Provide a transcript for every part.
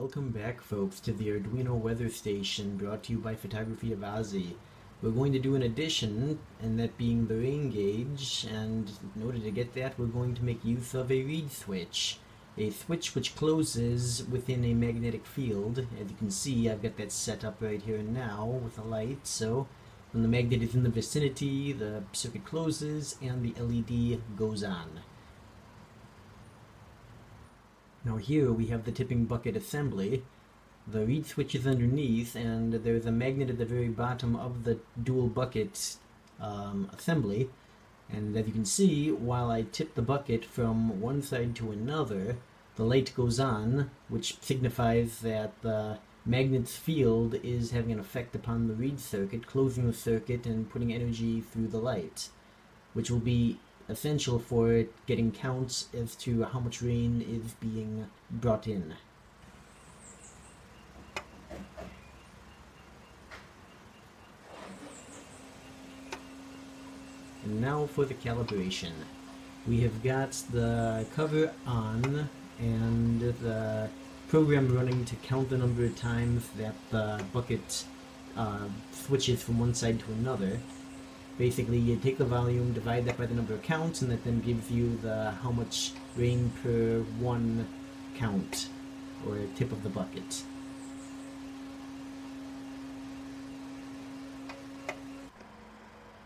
Welcome back, folks, to the Arduino weather station brought to you by Photography of Ozzy. We're going to do an addition, and that being the rain gauge, and in order to get that, we're going to make use of a reed switch. A switch which closes within a magnetic field. As you can see, I've got that set up right here now with a light, so when the magnet is in the vicinity, the circuit closes and the LED goes on. Now here we have the tipping bucket assembly. The reed switch is underneath, and there's a magnet at the very bottom of the dual bucket assembly. And as you can see, while I tip the bucket from one side to another, the light goes on, which signifies that the magnet's field is having an effect upon the reed circuit, closing the circuit and putting energy through the light, which will be essential for getting counts as to how much rain is being brought in. And now for the calibration. We have got the cover on and the program running to count the number of times that the bucket switches from one side to another. Basically, you take the volume, divide that by the number of counts, and that then gives you the how much rain per one count, or tip of the bucket.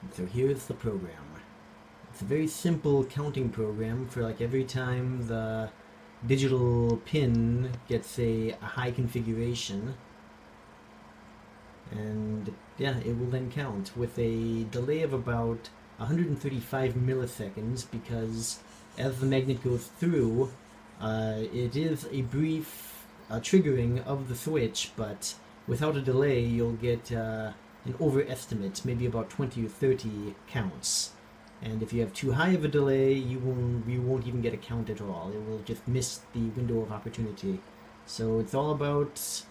And so here's the program. It's a very simple counting program for like every time the digital pin gets a high configuration. And yeah, it will then count with a delay of about 135 milliseconds, because as the magnet goes through, it is a brief triggering of the switch, but without a delay you'll get an overestimate, maybe about 20 or 30 counts. And if you have too high of a delay, you won't even get a count at all. It will just miss the window of opportunity. So it's all about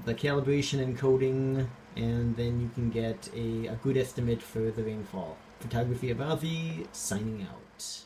the calibration and coding, and then you can get a good estimate for the rainfall. Photography of Ozzy, signing out.